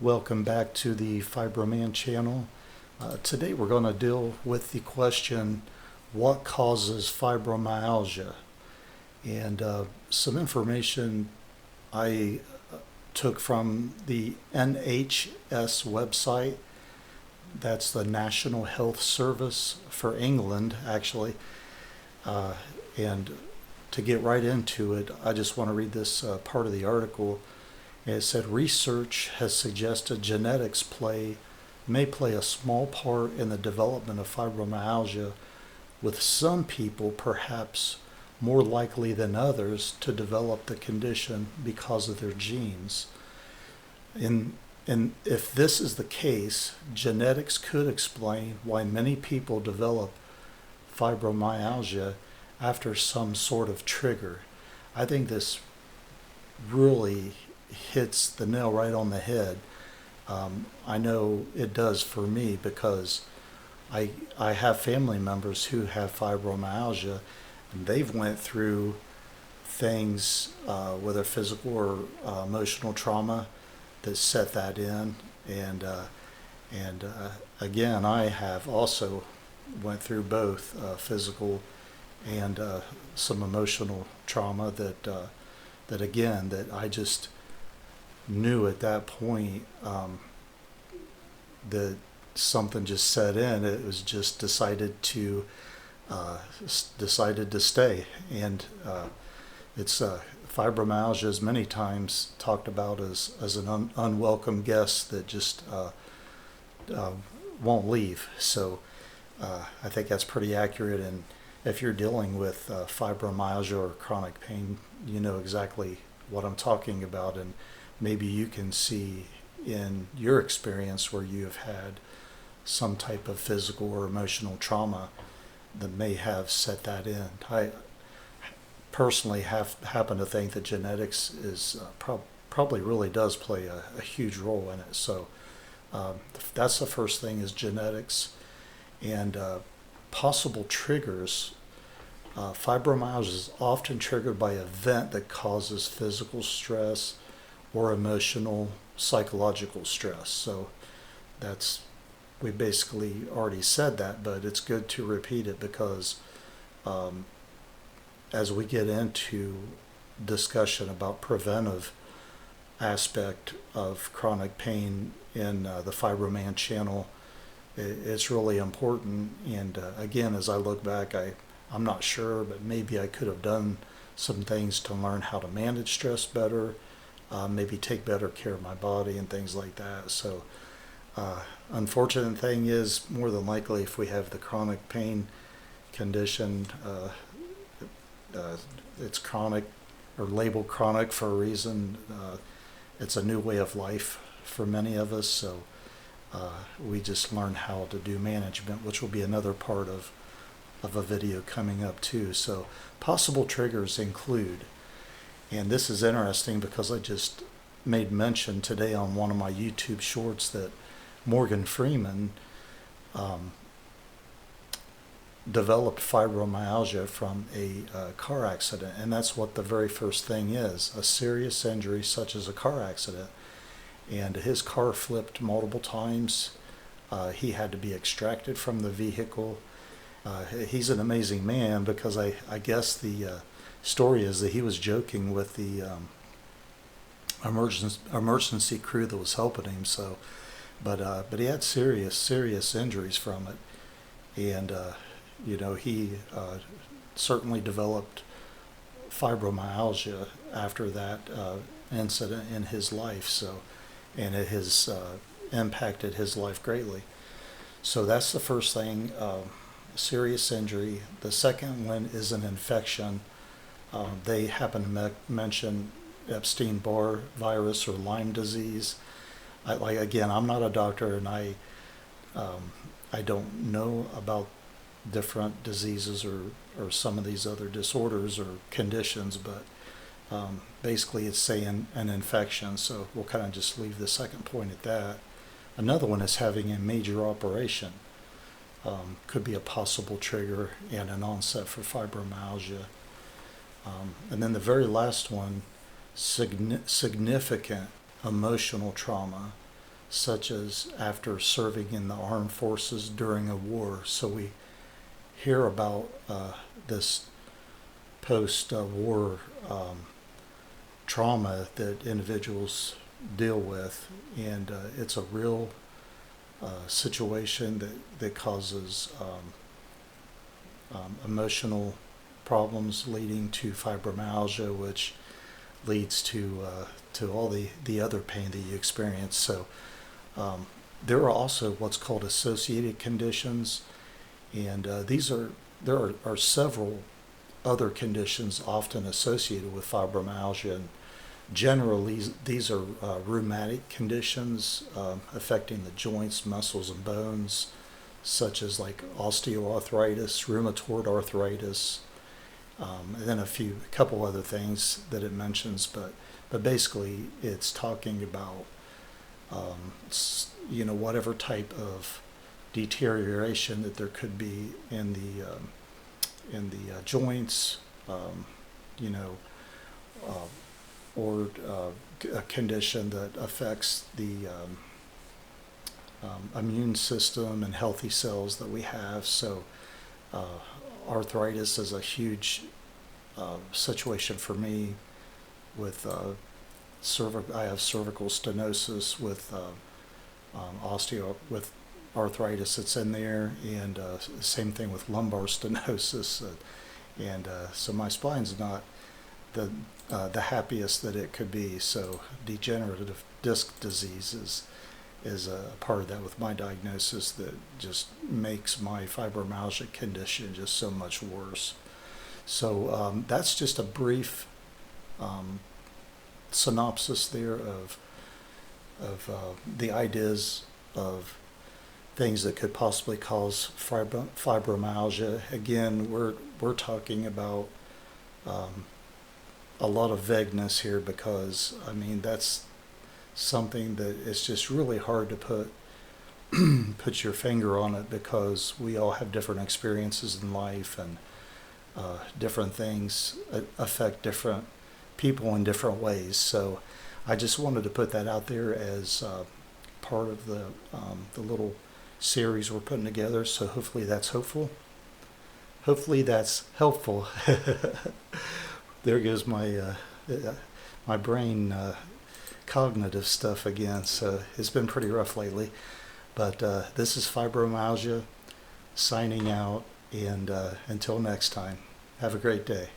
Welcome back to the Fibroman channel. Today we're going to deal with the question, what causes fibromyalgia? And some information I took from the NHS website. That's the National Health Service for England, actually. And to get right into it, I just want to read this part of the article. It said, research has suggested genetics may play a small part in the development of fibromyalgia, with some people perhaps more likely than others to develop the condition because of their genes. And if this is the case, genetics could explain why many people develop fibromyalgia after some sort of trigger. I think this really hits the nail right on the head. I know it does for me because I have family members who have fibromyalgia, and they've went through things, whether physical or emotional trauma, that set that in. And again, I have also went through both physical and some emotional trauma that again, that I just knew at that point that something just set in. It was just decided to stay. And it's fibromyalgia is many times talked about as an unwelcome guest that just won't leave. So I think that's pretty accurate. And if you're dealing with fibromyalgia or chronic pain, you know exactly what I'm talking about. And maybe you can see in your experience where you have had some type of physical or emotional trauma that may have set that in. I personally happen to think that genetics is probably really does play a huge role in it. So that's the first thing, is genetics. And possible triggers. Fibromyalgia is often triggered by an event that causes physical stress or emotional, psychological stress. So we basically already said that, but it's good to repeat it because as we get into discussion about preventive aspect of chronic pain in the Fibroman channel, it's really important. And again, as I look back, I'm not sure, but maybe I could have done some things to learn how to manage stress better, maybe take better care of my body and things like that. So unfortunate thing is, more than likely, if we have the chronic pain condition, it's chronic or labeled chronic for a reason. It's a new way of life for many of us. So we just learn how to do management, which will be another part of a video coming up too. So possible triggers include, and this is interesting because I just made mention today on one of my YouTube shorts that Morgan Freeman developed fibromyalgia from a car accident. And that's what the very first thing is, a serious injury such as a car accident. And his car flipped multiple times. He had to be extracted from the vehicle. He's an amazing man because I guess the story is that he was joking with the emergency crew that was helping him. So, but he had serious injuries from it, and he certainly developed fibromyalgia after that incident in his life. So, and it has impacted his life greatly. So that's the first thing. Serious injury. The second one is an infection. They happen to mention Epstein-Barr virus or Lyme disease. Again, I'm not a doctor, and I don't know about different diseases or some of these other disorders or conditions, but basically it's saying an infection. So we'll kind of just leave the second point at that. Another one is having a major operation. Could be a possible trigger and an onset for fibromyalgia. And then the very last one, significant emotional trauma. such as after serving in the armed forces during a war. So we hear about this post-war trauma that individuals deal with, and it's a real situation that causes emotional problems leading to fibromyalgia, which leads to all the other pain that you experience. So there are also what's called associated conditions, and there are several other conditions often associated with fibromyalgia. And generally, these are rheumatic conditions affecting the joints, muscles, and bones, such as like osteoarthritis, rheumatoid arthritis, and then a couple other things that it mentions. But basically, it's talking about whatever type of deterioration that there could be in the joints, or a condition that affects the immune system and healthy cells that we have. So arthritis is a huge situation for me with I have cervical stenosis with with arthritis that's in there, and same thing with lumbar stenosis, and so my spine's not the happiest that it could be. So degenerative disc disease is a part of that with my diagnosis that just makes my fibromyalgia condition just so much worse. So that's just a brief synopsis there of the ideas of things that could possibly cause fibromyalgia. Again, we're talking about a lot of vagueness here, because I mean that's something that it's just really hard to put your finger on it, because we all have different experiences in life, and different things affect different people in different ways. So I just wanted to put that out there as part of the little series we're putting together. So hopefully that's hopeful. Hopefully that's helpful. There goes my brain cognitive stuff again. So it's been pretty rough lately. But this is Fibromyalgia signing out, and until next time, have a great day.